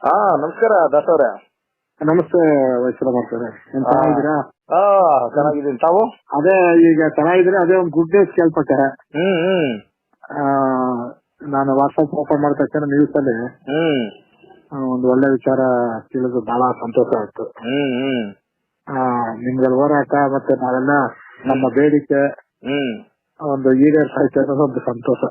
ಹಾ, ನಮಸ್ಕಾರ ದಾಸವ್ರೆ. ನಮಸ್ತೆ ವೈಶ್ವರ ಮಾಡ್ತಾರೆ. ಚೆನ್ನಾಗಿದ್ದೀರಾ? ಚೆನ್ನಾಗಿದ್ದೀನಿ. ತಾವು? ಅದೇ ಈಗ ಚೆನ್ನಾಗಿದ್ರೆ ಅದೇ ಒಂದು ಗುಡ್ ನ್ಯೂಸ್ ಕೇಳ್ಪಟ್ಟೆ. ಆ, ನಾನು ವಾಟ್ಸ್ಆಪ್ ಓಪನ್ ಮಾಡಿದ ತಕ್ಷಣ ನ್ಯೂಸ್ ಅಲ್ಲಿ ಒಂದು ಒಳ್ಳೆ ವಿಚಾರ ತಿಳಿದು ಬಹಳ ಸಂತೋಷ ಆಯ್ತು. ನಿಮ್ಗೆ ಹೋರಾಟ ಮತ್ತೆ ನಾವೆಲ್ಲ ನಮ್ಮ ಬೇಡಿಕೆ ಒಂದು ಈಡೇರ್ಸಾಯ್ತು ಅನ್ನೋದು ಒಂದು ಸಂತೋಷ.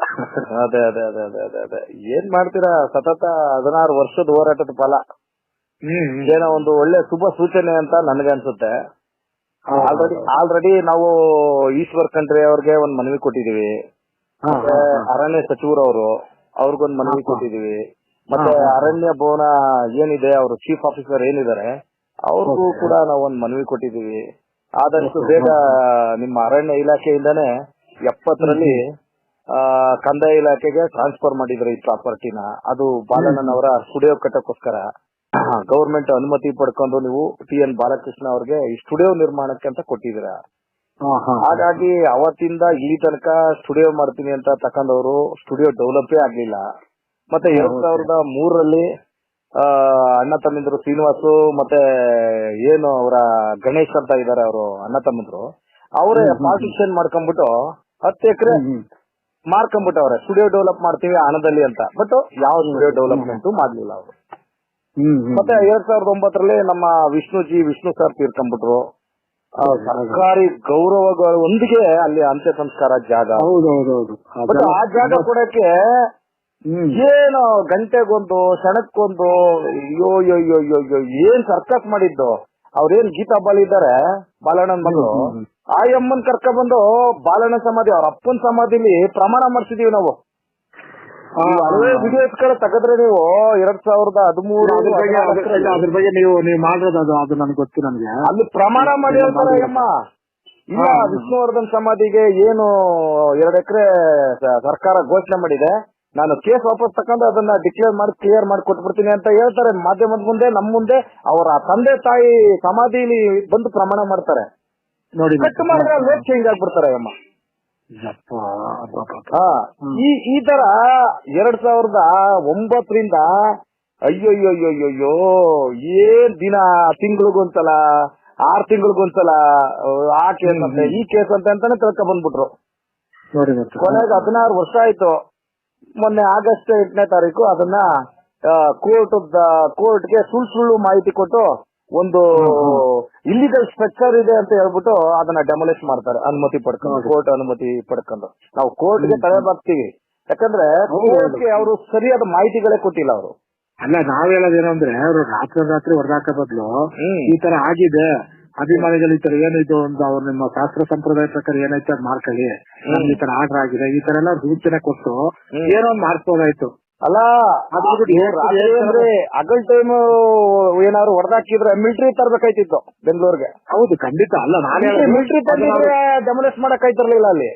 ಅದೇ ಅದೇ ಅದೇ ಅದೇ ಅದೇ ಅದೇ ಏನ್ ಮಾಡ್ತೀರಾ, ಸತತ 16 ವರ್ಷದ ಹೋರಾಟದ ಫಲ ಏನೋ ಒಂದು ಒಳ್ಳೆ ಶುಭ ಸೂಚನೆ ಅಂತ ನನ್ಗನ್ಸುತ್ತೆ. ಆಲ್ರೆಡಿ ನಾವು ಈಶ್ವರ್ ಖಂಡ್ರೆ ಅವ್ರಿಗೆ ಒಂದ್ ಮನವಿ ಕೊಟ್ಟಿದೀವಿ, ಮತ್ತೆ ಅರಣ್ಯ ಸಚಿವರವರು ಅವ್ರಿಗೊಂದ್ ಮನವಿ ಕೊಟ್ಟಿದೀವಿ, ಮತ್ತೆ ಅರಣ್ಯ ಭವನ ಏನಿದೆ ಅವರು ಚೀಫ್ ಆಫೀಸರ್ ಏನಿದ್ದಾರೆ ಅವ್ರಿಗೂ ಕೂಡ ನಾವು ಒಂದ್ ಮನವಿ ಕೊಟ್ಟಿದೀವಿ. ಆದಷ್ಟು ಬೇಗ ನಿಮ್ಮ ಅರಣ್ಯ ಇಲಾಖೆಯಿಂದಾನೇ 70ರಲ್ಲಿ ಕಂದಾಯ ಇಲಾಖೆಗೆ ಟ್ರಾನ್ಸ್ಫರ್ ಮಾಡಿದ್ರು ಈ ಪ್ರಾಪರ್ಟಿನ. ಅದು ಬಾಲಣ್ಣನವರ ಸ್ಟುಡಿಯೋ ಕಟ್ಟಕ್ಕೋಸ್ಕರ ಗವರ್ಮೆಂಟ್ ಅನುಮತಿ ಪಡ್ಕೊಂಡು ನೀವು TN ಬಾಲಕೃಷ್ಣ ಅವ್ರಿಗೆ ಈ ಸ್ಟುಡಿಯೋ ನಿರ್ಮಾಣಕ್ಕೆ ಅಂತ ಕೊಟ್ಟಿದ್ದೀರಾ. ಹಾಗಾಗಿ ಅವತ್ತಿಂದ ಈ ತನಕ ಸ್ಟುಡಿಯೋ ಮಾಡ್ತೀನಿ ಅಂತ ತಕೊಂಡವರು ಸ್ಟುಡಿಯೋ ಡೆವಲಪೇ ಆಗ್ಲಿಲ್ಲ. ಮತ್ತೆ 2003ರಲ್ಲಿ ಅಣ್ಣ ತಮ್ಮಿಂದ್ರು ಶ್ರೀನಿವಾಸು ಮತ್ತೆ ಏನು ಅವರ ಗಣೇಶ್ ಅಂತ ಇದಾರೆ ಅವರು ಅಣ್ಣ ತಮ್ಮಂದ್ರು, ಅವರೇ ಪಾರ್ಟಿಷನ್ ಮಾಡ್ಕೊಂಡ್ಬಿಟ್ಟು 10 ಎಕರೆ ಮಾರ್ಕೊಂಡ್ಬಿಟ್ಟವ್ರೆ ಸ್ಟುಡಿಯೋ ಡೆವಲಪ್ ಮಾಡ್ತೀವಿ ಹಣದಲ್ಲಿ ಅಂತ. ಬಟ್ ಯಾವ ಸ್ಟುಡಿಯೋ ಡೆವಲಪ್ಮೆಂಟ್ ಮಾಡ್ಲಿಲ್ಲ ಅವರು. ಮತ್ತೆ 2009ರಲ್ಲಿ ನಮ್ಮ ವಿಷ್ಣು ಸರ್ ತೀರ್ಕೊಂಡ್ಬಿಟ್ರು. ಸರ್ಕಾರಿ ಗೌರವಗಳೊಂದಿಗೆ ಅಲ್ಲಿ ಅಂತ್ಯ ಸಂಸ್ಕಾರ ಜಾಗ. ಬಟ್ ಆ ಜಾಗ ಕೊಡಕ್ಕೆ ಏನು ಗಂಟೆಗೊಂದು ಕ್ಷಣಕ್ಕೊಂದು ಅಯ್ಯೋ ಅಯ್ಯೋ ಅಯ್ಯೋ ಏನ್ ಸರ್ಕಸ್ ಮಾಡಿದ್ದು. ಅವ್ರೇನ್ ಗೀತಾ ಬಾಲ್ ಇದ್ದಾರೆ ಬಾಲಣ್ಣನ ಮಗಳು, ಆ ಅಮ್ಮನ್ ಕರ್ಕ ಬಂದು ಬಾಲಣ್ಣ ಸಮಾಧಿ ಅವ್ರ ಅಪ್ಪನ ಸಮಾಧಿಲಿ ಪ್ರಮಾಣ ಮಾಡಿಸಿದೀವಿ ನಾವು. ಹಲವೇ ವಿಡಿಯೋಸ್ ತೆಗೆದ್ರೆ ನೀವು 2013 ಅದ್ರ ಬಗ್ಗೆ ನೀವು ಮಾಡಿರೋದು ಅದು ನನಗೆ ಗೊತ್ತು. ನನಗೆ ಅಲ್ಲಿ ಪ್ರಮಾಣ ಮಾಡಿ ಹೇಳ್ತಾರೆ ಅಮ್ಮ. ಇಲ್ಲ, ವಿಷ್ಣುವರ್ಧನ್ ಸಮಾಧಿಗೆ ಏನು 2 ಎಕರೆ ಸರ್ಕಾರ ಘೋಷಣೆ ಮಾಡಿದೆ, ನಾನು ಕೇಸ್ ವಾಪಸ್ ತಕೊಂಡು ಅದನ್ನ ಡಿಕ್ಲೇರ್ ಮಾಡಿ ಕ್ಲಿಯರ್ ಮಾಡಿ ಕೊಟ್ಬಿಡ್ತೀನಿ ಅಂತ ಹೇಳ್ತಾರೆ ಮಾಧ್ಯಮದ ಮುಂದೆ, ನಮ್ಮ ಮುಂದೆ. ಅವರ ತಂದೆ ತಾಯಿ ಸಮಾಧಿಲಿ ಬಂದು ಪ್ರಮಾಣ ಮಾಡ್ತಾರೆ. ನೋಡಿ, ಕಟ್ ಮಾಡಿದ್ರೆ ಅಲ್ಲಿ ಚೇಂಜ್ ಆಗ್ಬಿಡ್ತಾರೆ ಅಮ್ಮ. ಈ ತರ 2009ರಿಂದ ಅಯ್ಯೋಯ್ಯೋಯ್ಯೋಯ್ಯೋ ಏನ್ ದಿನ, ತಿಂಗಳಿಗೊಂದ್ಸಲ 6 ತಿಂಗಳಿಗೊಂದ್ಸಲ ಆ ಕೇಸ್ ಅಂತ ಈ ಕೇಸ್ ಅಂತಾನೆ ತಿಳ್ಕೊ ಬಂದ್ಬಿಟ್ರು. ಕೊನೆಗೆ 16 ವರ್ಷ ಆಯ್ತು. ಮೊನ್ನೆ ಆಗಸ್ಟ್ 8ನೇ ತಾರೀಕು ಅದನ್ನ ಕೋರ್ಟ್ಗೆ ಸುಳ್ಳು ಮಾಹಿತಿ ಕೊಟ್ಟು ಒಂದು ಇಲ್ಲಿಗಲ್ ಸ್ಟ್ರಕ್ಚರ್ ಇದೆ ಅಂತ ಹೇಳ್ಬಿಟ್ಟು ಅದನ್ನ ಡೆಮೊಲಿಷ್ ಮಾಡ್ತಾರೆ ಅನುಮತಿ ಪಡ್ಕೊಂಡು, ಕೋರ್ಟ್ ಅನುಮತಿ ಪಡ್ಕೊಂಡು. ನಾವು ಕೋರ್ಟ್ಗೆ ತಲೆ ಬಾಗ್ತೀವಿ, ಯಾಕಂದ್ರೆ ಕೋರ್ಟ್ಗೆ ಅವರು ಸರಿಯಾದ ಮಾಹಿತಿಗಳೇ ಕೊಟ್ಟಿಲ್ಲ ಅವರು. ಅಲ್ಲ, ನಾವ್ ಹೇಳೋದೇನು ಅಂದ್ರೆ ಅವರು ರಾತ್ರಿ ಹೊರದಾಕ ಬದಲು ಈ ತರ ಆಗಿದೆ, ಅಭಿಮಾನಿಗಳು ಈ ತರ ಏನಿದು ಒಂದು ಅವ್ರು ನಿಮ್ಮ ಶಾಸ್ತ್ರ ಸಂಪ್ರದಾಯ ಪ್ರಕಾರ ಏನೈತೆ ಅದ್ ಮಾಡ್ಕೊಳ್ಳಿ, ನಮ್ಗೆ ಈ ತರ ಆರ್ಡರ್ ಆಗಿದೆ, ಈ ತರ ಎಲ್ಲ ಸೂಚನೆ ಕೊಟ್ಟು ಏನೋ ಒಂದು ಮಾಡ್ಬೋದಾಯ್ತು. ಅಲ್ಲ, ಹಗಲ್ ಟೈಮ್ ಏನಾದ್ರು ಹೊಡೆದಾಕಿದ್ರೆ ಮಿಲಿಟರಿ ತರ್ಬೇಕಾಯ್ತಿತ್ತು ಬೆಂಗಳೂರಿಗೆ. ಹೌದು, ಖಂಡಿತ. ಅಲ್ಲ, ನಾನೇ ಮಿಲಿಟರಿ ತಂದಿದ್ರೆ ಡೆಮೊಲಿಷ್ ಮಾಡಕ್ ಆಯ್ತಿರ್ಲಿಲ್ಲ ಅಲ್ಲಿ.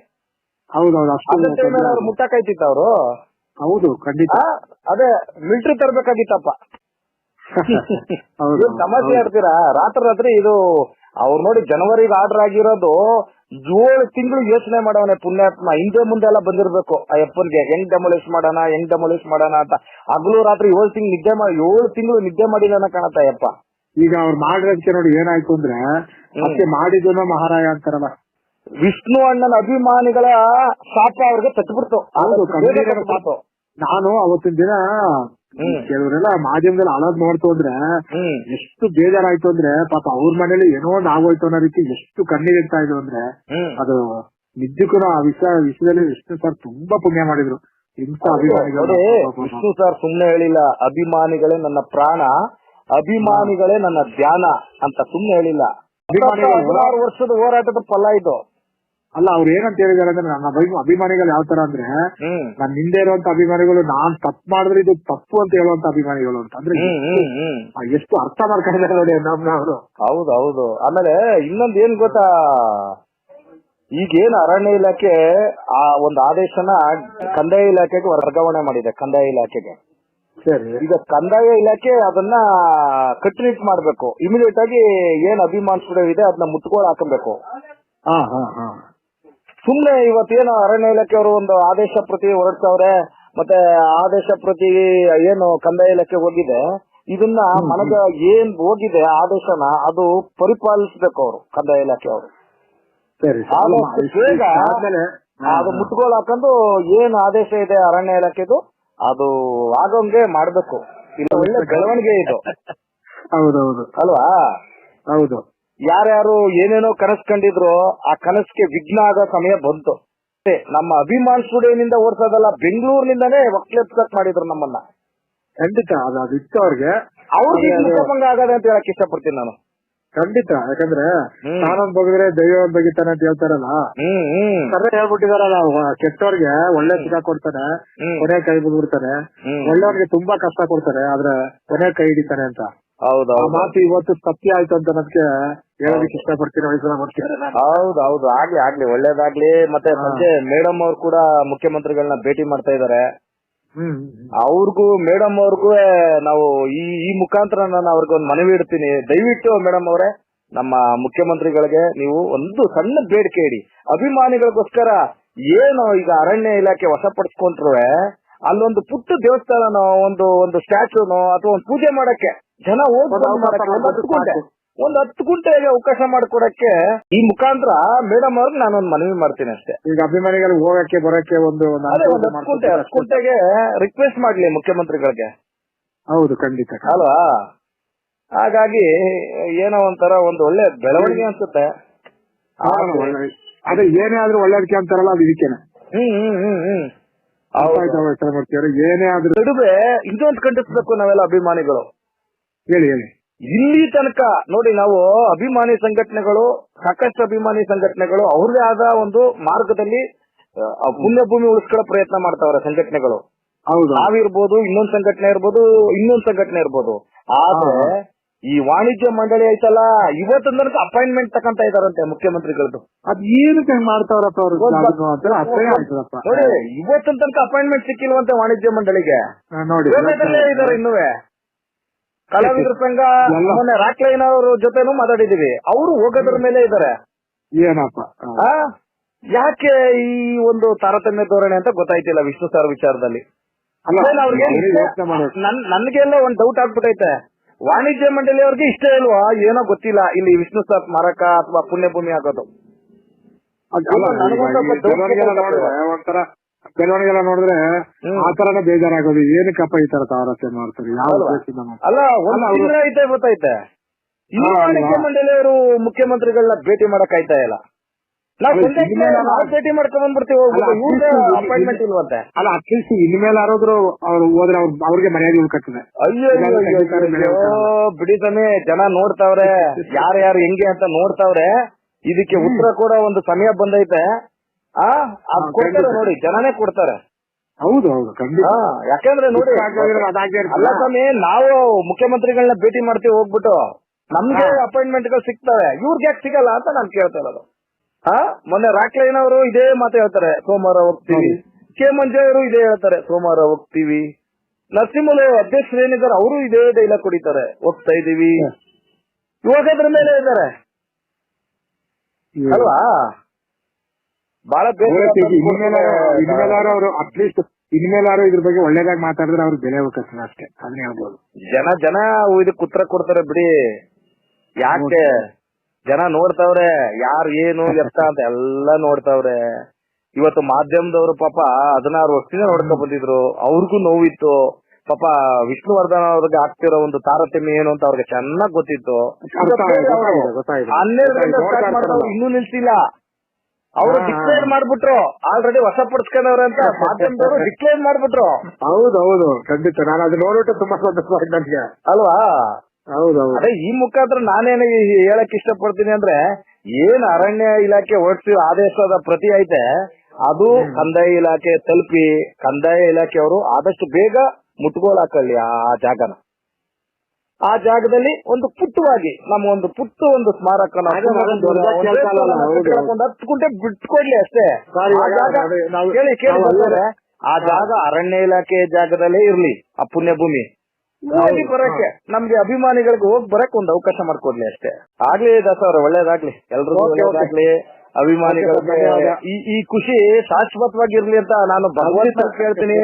ಹೌದೌದು, ಮುಟ್ಟಕ್ಕಾಯ್ತಿತ್ತು ಅವರು. ಹೌದು, ಖಂಡಿತ. ಅದೇ ಮಿಲಿಟರಿ ತರ್ಬೇಕಾಗಿತ್ತಪ್ಪ. ಸಮಸ್ಯೆ ಆಡ್ತೀರಾ ರಾತ್ರಿ ಇದು. ಅವ್ರು ನೋಡಿ ಜನವರಿಗೆ ಆರ್ಡರ್ ಆಗಿರೋದು 7 ತಿಂಗಳು ಯೋಚನೆ ಮಾಡವನೆ ಪುಣ್ಯಾತ್ಮ. ಹಿಂದೆ ಮುಂದೆ ಎಲ್ಲ ಬಂದಿರ್ಬೇಕು ಅಯ್ಯಪ್ಪನ್ಗೆ, ಹೆಂಗ್ ಡೆಮೊಲಿಷ್ ಮಾಡೋಣ ಅಂತ. ಹಗಲು ರಾತ್ರಿ 7 ತಿಂಗಳು ನಿದ್ದೆ ಮಾಡಿಲ್ಲ ಕಾಣತ್ತ ಅಯ್ಯಪ್ಪ. ಈಗ ಅವ್ರು ಮಾಡಿರೋದಕ್ಕೆ ನೋಡಿ ಏನಾಯ್ತು ಅಂದ್ರೆ, ಮತ್ತೆ ಮಾಡಿದ್ನ ಮಹಾರಾಯ ಅಂತಾರಲ್ಲ, ವಿಷ್ಣು ಅಣ್ಣನ ಅಭಿಮಾನಿಗಳ ಶಾಪ ಅವ್ರಿಗೆ ತಟ್ಬಿಡ್ತು. ನಾನು ಅವತ್ತಿನ ದಿನ ಕೆಲವರೆಲ್ಲ ಮಾಧ್ಯಮದಲ್ಲಿ ಅಳೋದ್ ನೋಡ್ತು ಅಂದ್ರೆ ಎಷ್ಟು ಬೇಜಾರಾಯ್ತು ಅಂದ್ರೆ, ಪಾಪ ಅವ್ರ ಮನೇಲಿ ಏನೋ ಒಂದು ಆಗೋಯ್ತು ಅನ್ನೋ ರೀತಿ ಎಷ್ಟು ಕಣ್ಣೀರಿಡ್ತಾ ಇದ್ರು ಅಂದ್ರೆ, ಅದು ನಿಜಕ್ಕೂ ಆ ವಿಷಯದಲ್ಲಿ ವಿಷ್ಣು ಸರ್ ತುಂಬಾ ಪುಣ್ಯ ಮಾಡಿದ್ರು. ಇಂಥ ಅಭಿಮಾನಿಗಳು ವಿಷ್ಣು ಸರ್ ಸುಮ್ನೆ ಹೇಳಿಲ್ಲ, ಅಭಿಮಾನಿಗಳೇ ನನ್ನ ಪ್ರಾಣ, ಅಭಿಮಾನಿಗಳೇ ನನ್ನ ಧ್ಯಾನ ಅಂತ ಸುಮ್ನೆ ಹೇಳಿಲ್ಲ. 16 ವರ್ಷದ ಹೋರಾಟದ ಫಲ ಇದು. ಅಲ್ಲ, ಅವ್ರು ಏನಂತ ಹೇಳಿದಾರೆ ಅಂದ್ರೆ, ನನ್ನ ಅಭಿಮಾನಿಗಳು ಯಾವ ತರ ಅಂದ್ರೆ, ನನ್ನ ಹಿಂದೆ ಇರುವಂತ ಅಭಿಮಾನಿಗಳು ನಾನ್ ತಪ್ಪು ಮಾಡಿದ್ರೆ ಇದು ತಪ್ಪು ಅಂತ ಹೇಳುವಂತ ಅಭಿಮಾನಿಗಳು ಅಂತ. ಅಂದ್ರೆ ಎಷ್ಟು ಅರ್ಥ ಮಾಡ್ಕೊಂಡಿದ್ದಾರೆ ನೋಡಿ ನಮ್ಮವರು. ಹೌದೌದು. ಆಮೇಲೆ ಇನ್ನೊಂದ್ ಏನ್ ಗೊತ್ತಾ, ಈಗೇನು ಅರಣ್ಯ ಇಲಾಖೆ ಆ ಒಂದು ಆದೇಶನ ಕಂದಾಯ ಇಲಾಖೆಗೆ ವರ್ಗಾವಣೆ ಮಾಡಿದೆ. ಕಂದಾಯ ಇಲಾಖೆಗೆ ಈಗ ಕಂದಾಯ ಇಲಾಖೆ ಅದನ್ನ ಕಟ್ಟುನಿಟ್ಟು ಮಾಡ್ಬೇಕು. ಇಮಿಡಿಯೇಟ್ ಆಗಿ ಏನ್ ಅಭಿಮಾನ್ ಸ್ಟುಡಿಯೋ ಇದೆ ಅದನ್ನ ಮುಟ್ಗೋಳು ಹಾಕಬೇಕು. ಸುಮ್ನೆ ಇವತ್ತೇನು ಅರಣ್ಯ ಇಲಾಖೆ ಅವರು ಒಂದು ಆದೇಶ ಪ್ರತಿ ಹೊರಡ್ಸವ್ರೆ, ಮತ್ತೆ ಆದೇಶ ಪ್ರತಿ ಏನು ಕಂದಾಯ ಇಲಾಖೆ ಹೋಗಿದೆ, ಇದನ್ನ ಮನಗ ಏನ್ ಹೋಗಿದೆ ಆದೇಶನ ಅದು ಪರಿಪಾಲಿಸಬೇಕು ಅವರು ಕಂದಾಯ ಇಲಾಖೆ ಅವರು. ಆದಷ್ಟು ಬೇಗ ಅದು ಮುಟ್ಗೋಲ್ ಹಾಕೊಂಡು ಏನ್ ಆದೇಶ ಇದೆ ಅರಣ್ಯ ಇಲಾಖೆದು ಅದು ಆಗೋಂಗೆ ಮಾಡ್ಬೇಕು. ಇಲ್ಲ ಒಳ್ಳೆ ಬೆಳವಣಿಗೆ ಇದು. ಹೌದೌದು ಅಲ್ವಾ? ಹೌದು. ಯಾರ್ಯಾರು ಏನೇನೋ ಕನಸು ಕಂಡಿದ್ರು ಆ ಕನಸಿಗೆ ವಿಘ್ನ ಆಗೋ ಸಮಯ ಬಂತು. ನಮ್ಮ ಅಭಿಮಾನ್ ಸ್ಟುಡಿಯೋನಿಂದ ಓಡಿಸೋದಲ್ಲ, ಬೆಂಗಳೂರಿನಿಂದಾನೇ ಒಕ್ಲೆಪ್ಸಕ್ ಮಾಡಿದ್ರು ನಮ್ಮನ್ನ. ಖಂಡಿತ ಅದಿತ್ತು ಅವ್ರಿಗೆ ಭಂಗ ಆಗದೆ ಅಂತ ಹೇಳಕ್ ಇಷ್ಟಪಡ್ತೀನಿ ನಾನು. ಖಂಡಿತ. ಯಾಕಂದ್ರೆ ತಾನೊಂದ್ ಬಗೆದ್ರೆ ದೈವ ಬಗಿತಾನೆ ಅಂತ ಹೇಳ್ತಾರಲ್ಲ, ಸರ ಹೇಳ್ಬಿಟ್ಟಿದಾರಲ್ಲ, ಕೆಟ್ಟವ್ರಿಗೆ ಒಳ್ಳೆ ಸುಖ ಕೊಡ್ತಾನೆ, ಕೊನೆ ಕೈ ಬಿಡ್ಬಿಡ್ತಾನೆ, ಒಳ್ಳೆಯವ್ರಿಗೆ ತುಂಬಾ ಕಷ್ಟ ಕೊಡ್ತಾರೆ, ಆದ್ರೆ ಕೊನೆ ಕೈ ಹಿಡಿತಾನೆ ಅಂತ. ಹೌದು, ಮಾತು ಇವತ್ತು ಸತ್ಯ ಆಯ್ತು ಅಂತ ನನಗೆ ಹೇಳೋದಕ್ಕೆ ಇಷ್ಟಪಡ್ತೀನಿ. ಹೌದೌದು, ಆಗ್ಲಿ ಒಳ್ಳೇದಾಗ್ಲಿ. ಮತ್ತೆ ಸಂಜೆ ಮೇಡಮ್ ಅವ್ರು ಕೂಡ ಮುಖ್ಯಮಂತ್ರಿಗಳನ್ನ ಭೇಟಿ ಮಾಡ್ತಾ ಇದಾರೆ. ಅವ್ರಿಗೂ ಮೇಡಮ್ ಅವ್ರಿಗೂ ನಾವು ಈ ಮುಖಾಂತರ ನಾನು ಅವ್ರಿಗೊಂದು ಮನವಿ ಇಡ್ತೀನಿ. ದಯವಿಟ್ಟು ಮೇಡಮ್ ಅವರೇ, ನಮ್ಮ ಮುಖ್ಯಮಂತ್ರಿಗಳಿಗೆ ನೀವು ಒಂದು ಸಣ್ಣ ಬೇಡಿಕೆ ಇಡಿ. ಅಭಿಮಾನಿಗಳಿಗೋಸ್ಕರ ಏನು ಈಗ ಅರಣ್ಯ ಇಲಾಖೆ ವಶಪಡಿಸ್ಕೊಂಡ್ರುವೆ ಅಲ್ಲೊಂದು ಪುಟ್ಟ ದೇವಸ್ಥಾನನೋ ಒಂದು ಸ್ಟ್ಯಾಚ್ಯೂನೋ ಅಥವಾ ಒಂದು ಪೂಜೆ ಮಾಡಕ್ಕೆ ಜನ ಒಂದು 10 ಗುಂಟೆಗೆ ಅವಕಾಶ ಮಾಡಿಕೊಡಕ್ಕೆ ಈ ಮುಖಾಂತರ ಮೇಡಮ್ ಅವ್ರಿಗೆ ನಾನೊಂದು ಮನವಿ ಮಾಡ್ತೀನಿ ಅಷ್ಟೇ. ಈಗ ಅಭಿಮಾನಿಗಳು ಹೋಗಕ್ಕೆ ಬರಕ್ಕೆ ಒಂದು 10 ಗುಂಟೆಗೆ ರಿಕ್ವೆಸ್ಟ್ ಮಾಡ್ಲಿ ಮುಖ್ಯಮಂತ್ರಿಗಳಿಗೆ. ಹೌದು, ಖಂಡಿತ ಅಲ್ವಾ? ಹಾಗಾಗಿ ಏನೋ ಒಂಥರ ಒಂದು ಒಳ್ಳೆ ಬೆಳವಣಿಗೆ ಅನ್ಸುತ್ತೆ. ಅದೇ ಏನೇ ಆದ್ರೂ ಒಳ್ಳೇದಕ್ಕೆ ಅಂತಾರಲ್ಲ, ಅದು ಇದಕ್ಕೇನೆ. ಏನೇ ಆದ್ರೂ ನಡುವೆ ಇನ್ನೊಂದು ಖಂಡಿಸ್ಬೇಕು ನಾವೆಲ್ಲ ಅಭಿಮಾನಿಗಳು. ಹೇಳಿ. ಇಲ್ಲಿ ತನಕ ನೋಡಿ, ನಾವು ಅಭಿಮಾನಿ ಸಂಘಟನೆಗಳು, ಸಾಕಷ್ಟು ಅಭಿಮಾನಿ ಸಂಘಟನೆಗಳು ಅವ್ರದೇ ಆದ ಒಂದು ಮಾರ್ಗದಲ್ಲಿ ಪುಣ್ಯಭೂಮಿ ಉಳಿಸ್ಕೊಳ್ಳೋ ಪ್ರಯತ್ನ ಮಾಡ್ತಾವ್ರೆ ಸಂಘಟನೆಗಳು. ನಾವಿರ್ಬೋದು, ಇನ್ನೊಂದು ಸಂಘಟನೆ ಇರ್ಬೋದು. ಆದ್ರೆ ಈ ವಾಣಿಜ್ಯ ಮಂಡಳಿ ಐತಲ್ಲ, ಇವತ್ತಿನ ತನಕ ಅಪಾಯಿಂಟ್ಮೆಂಟ್ ತಕೊಂತ ಇದಾರಂತೆ ಮುಖ್ಯಮಂತ್ರಿಗಳದ್ದು. ಅದ್ ಏನಕ್ಕೆ ಮಾಡ್ತಾವ್ರಪ್ಪ ಅವ್ರು? ನೋಡಿ, ಇವತ್ತಿನ ತನಕ ಅಪಾಯಿಂಟ್ಮೆಂಟ್ ಸಿಕ್ಕಿಲ್ವಂತೆ ವಾಣಿಜ್ಯ ಮಂಡಳಿಗೆ. ನೋಡಿ ಇದಾರೆ ಇನ್ನುವೆ. ಕಲಾವಿದರ ಸಂಘ ಮೊನ್ನೆ ರಾಕ್ಲೈನ್ ಅವ್ರ ಜೊತೆನೂ ಮಾತಾಡಿದೀವಿ, ಅವರು ಹೋಗೋದ್ರ ಮೇಲೆ ಇದಾರೆ. ಏನಪ್ಪ ಯಾಕೆ ಈ ಒಂದು ತಾರತಮ್ಯ ಧೋರಣೆ ಅಂತ ಗೊತ್ತಾಯ್ತಿಲ್ಲ ವಿಷ್ಣು ಸರ್ ವಿಚಾರದಲ್ಲಿ. ನನ್ಗೆಲ್ಲ ಒಂದ್ ಡೌಟ್ ಆಗ್ಬಿಟ್ಟೈತೆ, ವಾಣಿಜ್ಯ ಮಂಡಳಿ ಅವ್ರಿಗೆ ಇಷ್ಟ ಇಲ್ವಾ ಏನೋ ಗೊತ್ತಿಲ್ಲ ಇಲ್ಲಿ ವಿಷ್ಣು ಸರ್ ಸ್ಮಾರಕ ಅಥವಾ ಪುಣ್ಯಭೂಮಿ ಆಗೋದು. ಒಂಥರ ಕೆಲವರಿಗೆಲ್ಲ ನೋಡಿದ್ರೆ ಆ ತರನೇ ಬೇಜಾರಾಗೋದು, ಏನಕ್ಕಪ್ಪ ಈ ತರ ತಾರತಮ್ಯ ಮಾಡ್ತಾರೆ, ಅಲ್ಲ ಐತೆ ಗೊತ್ತೈತೆ. ಈ ವಾಣಿಜ್ಯ ಮಂಡಳಿಯವರು ಮುಖ್ಯಮಂತ್ರಿಗಳನ್ನ ಭೇಟಿ ಮಾಡಕ್ ಆಯ್ತಾ ಇಲ್ಲ. ನಾವು ಭೇಟಿ ಮಾಡ್ಕೊಂಡ್ ಬಂದ್ಬಿಡ್ತೀವಿ, ಅಪಾಯಿಂಟ್ಮೆಂಟ್ ಇಲ್ವಂತೆ. ಅಲ್ಲ, ಅಟ್ಲೀಸ್ಟ್ ಇನ್ಮೇಲೆ ಯಾರಾದ್ರೂ ಅವ್ರು ಹೋದ್ರೆ ಅವ್ರಿಗೆ ಮರ್ಯಾದೆ ಉಳ್ಕತ್ತದೆ. ಅಯ್ಯೋ ಬಿಡಿ ಸಮಯ, ಜನ ನೋಡ್ತಾವ್ರೆ, ಯಾರ್ಯಾರು ಹೆಂಗೆ ಅಂತ ನೋಡ್ತಾವ್ರೆ. ಇದಕ್ಕೆ ಉತ್ತರ ಕೂಡ ಒಂದು ಸಮಯ ಬಂದೈತೆ. ಕೊಡ್ತಾರೆ ನೋಡಿ, ಜನನೇ ಕೊಡ್ತಾರೆ. ಹೌದು, ಖಂಡಿತ. ಯಾಕಂದ್ರೆ ನೋಡಿ, ಅಲ್ಲ ಸ್ವಾಮಿ, ನಾವು ಮುಖ್ಯಮಂತ್ರಿಗಳನ್ನ ಭೇಟಿ ಮಾಡ್ತೀವಿ ಹೋಗ್ಬಿಟ್ಟು, ನಮ್ಗೆ ಅಪಾಯಿಂಟ್ಮೆಂಟ್ ಗಳು ಸಿಗ್ತವೆ, ಇವ್ರಿಗೆ ಯಾಕೆ ಸಿಗಲ್ಲ ಅಂತ ನಾನು ಕೇಳ್ತಾ ಇರೋದು. ಮೊನ್ನೆ ರಾಕ್ಲೈನ್ ಅವರು ಇದೇ ಮಾತು ಹೇಳ್ತಾರೆ, ಸೋಮವಾರ ಹೋಗ್ತೀವಿ. ಕೆ ಮಂಜು ಅವರು ಇದೇ ಹೇಳ್ತಾರೆ, ಸೋಮವಾರ ಹೋಗ್ತೀವಿ. ನರಸಿಂಹಲು ಅಧ್ಯಕ್ಷರೇನಿದ್ದಾರೆ ಅವರು ಇದೇ ಡೈಲಾಗ್ ಕೊಡಿತಾರೆ, ಹೋಗ್ತಾ ಇದೀವಿ. ಇವಾಗ ಅದ್ರ ಮೇಲೆ ಇದ್ದಾರೆ ಅಲ್ವಾ? ಬಹಳ ಅವರು ಅಟ್ಲೀಸ್ಟ್ ಇನ್ಮೇಲಾರು ಇದ್ರ ಬಗ್ಗೆ ಒಳ್ಳೇದಾಗಿ ಮಾತಾಡಿದ್ರೆ ಅವ್ರಿಗೆ ಬೆಲೆ ಹೋಗ್ತದೆ ಅಷ್ಟೇ, ಅದನ್ನ ಹೇಳ್ಬೋದು. ಜನ ಇದಕ್ಕೆ ಉತ್ತರ ಕೊಡ್ತಾರೆ ಬಿಡಿ. ಯಾಕೆ ಜನ ನೋಡ್ತಾವ್ರೆ, ಯಾರು ಏನು ಎತ್ತ ಅಂತ ಎಲ್ಲ ನೋಡ್ತಾವ್ರೆ. ಇವತ್ತು ಮಾಧ್ಯಮದವರು ಪಾಪ 16 ವರ್ಷದಿಂದ ನೋಡ್ಕೊಂಡ್ ಬಂದಿದ್ರು, ಅವ್ರಿಗೂ ನೋವಿತ್ತು ಪಾಪ. ವಿಷ್ಣುವರ್ಧನ್ ಅವ್ರಿಗೆ ಆಗ್ತಿರೋ ಒಂದು ತಾರತಮ್ಯ ಏನು ಅಂತ ಅವ್ರಿಗೆ ಚೆನ್ನಾಗ್ ಗೊತ್ತಿತ್ತು. 12ರಿಂದ ಸ್ಟಾರ್ಟ್ ಮಾಡ್ತಾರೆ, ಇನ್ನೂ ನಿಲ್ಸಿಲ್ಲ. ಅವರು ಡಿಕ್ಲೇರ್ ಮಾಡ್ಬಿಟ್ರು, ಆಲ್ರೆಡಿ ವಶಪಡಿಸ್ಕೊಂಡವ್ರೆ ಅಂತ ಮಾಧ್ಯಮದವರು ಡಿಕ್ಲೇರ್ ಮಾಡ್ಬಿಟ್ರು. ಹೌದೌದು, ಖಂಡಿತ. ನಾನು ಅದು ನೋಡ್ಬಿಟ್ಟು ತುಂಬಾ ಸಂತೋಷವಾಯ್ತು ನನಗೆ, ಅಲ್ವಾ? ಹೌದೌದು. ಅದೇ ಈ ಮುಖಾಂತರ ನಾನೇನು ಹೇಳಕ್ ಇಷ್ಟಪಡ್ತೀನಿ ಅಂದ್ರೆ, ಏನ್ ಅರಣ್ಯ ಇಲಾಖೆ ಹೊರಡಿಸಿರೋ ಆದೇಶದ ಪ್ರತಿ ಐತೆ ಅದು ಕಂದಾಯ ಇಲಾಖೆ ತಲುಪಿ, ಕಂದಾಯ ಇಲಾಖೆಯವರು ಆದಷ್ಟು ಬೇಗ ಮುಟ್ಗೋಲ್ ಹಾಕೊಳ್ಳಿ ಆ ಜಾಗನ. ಆ ಜಾಗದಲ್ಲಿ ಒಂದು ಪುಟ್ಟವಾಗಿ ನಮ್ಮ ಒಂದು ಸ್ಮಾರಕ 10 ಗುಂಟೆ ಬಿಟ್ಕೊಡ್ಲಿ ಅಷ್ಟೇ. ಕೇಳಿ, ಆ ಜಾಗ ಅರಣ್ಯ ಇಲಾಖೆ ಜಾಗದಲ್ಲೇ ಇರ್ಲಿ, ಆ ಪುಣ್ಯಭೂಮಿ. ಹೋಗಿ ಬರಕ್ಕೆ ನಮ್ಗೆ ಅಭಿಮಾನಿಗಳಿಗೆ ಹೋಗಿ ಬರಕ್ ಒಂದು ಅವಕಾಶ ಮಾಡ್ಕೊಡ್ಲಿ ಅಷ್ಟೇ. ಆಗ್ಲಿ ದಾಸವ್ರ, ಒಳ್ಳೇದಾಗ್ಲಿ, ಎಲ್ರಿಗೂ ಒಳ್ಳೇದಾಗ್ಲಿ. ಅಭಿಮಾನಿಗಳಿಗೆ ಈ ಖುಷಿ ಶಾಶ್ವತವಾಗಿರ್ಲಿ ಅಂತ ನಾನು ಭಗವಂತ ಕೇಳ್ತೀನಿ,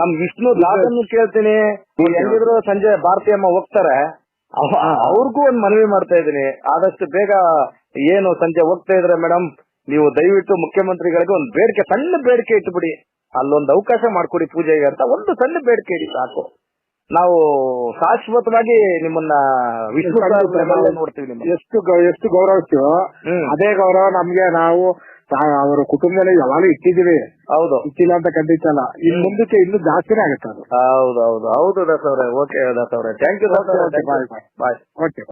ನಮ್ ವಿಷ್ಣು ದಾಸನ್ನು ಕೇಳ್ತೀನಿ. ಹೆಂಗಿದ್ರು ಸಂಜೆ ಭಾರತೀಯಮ್ಮ ಹೋಗ್ತಾರೆ, ಅವ್ರಿಗೂ ಒಂದ್ ಮನವಿ ಮಾಡ್ತಾ ಇದೀನಿ, ಆದಷ್ಟು ಬೇಗ ಏನು ಸಂಜೆ ಹೋಗ್ತಾ ಇದ್ರೆ ಮೇಡಮ್, ನೀವು ದಯವಿಟ್ಟು ಮುಖ್ಯಮಂತ್ರಿಗಳಿಗೆ ಒಂದು ಬೇಡಿಕೆ, ಸಣ್ಣ ಬೇಡಿಕೆ ಇಟ್ಬಿಡಿ, ಅಲ್ಲೊಂದು ಅವಕಾಶ ಮಾಡ್ಕೊಡಿ ಪೂಜೆಗೆ ಅಂತ ಒಂದು ಸಣ್ಣ ಬೇಡಿಕೆ ಇಡಿ ಸಾಕು. ನಾವು ಶಾಶ್ವತವಾಗಿ ನಿಮ್ಮನ್ನ ವಿಷ್ಣು ನೋಡ್ತೀವಿ. ಎಷ್ಟು ಗೌರವಿಸ್ತೀವೋ ಅದೇ ಗೌರವ ನಮ್ಗೆ ನಾವು ಅವರ ಕುಟುಂಬದಲ್ಲಿ ಯಾವಾಗಲೂ ಇಟ್ಟಿದೀವಿ. ಹೌದು, ಇಟ್ಟಿಲ್ಲ ಅಂತ ಖಂಡಿತ ಅಲ್ಲ, ಇನ್ ಮುಂದಕ್ಕೆ ಇನ್ನೂ ಜಾಸ್ತಿನೇ ಆಗುತ್ತೆ ಅದು. ಹೌದು ಹೌದು ಹೌದು ದಾಸ್ ಅವ್ರೆ. ಓಕೆ ದಾಸ್ ಅವ್ರೆ, ಥ್ಯಾಂಕ್ ಯು ದಾಸ್ ಅವ್ರೆ. ಬಾಯ್ ಬಾಯ್. ಓಕೆ.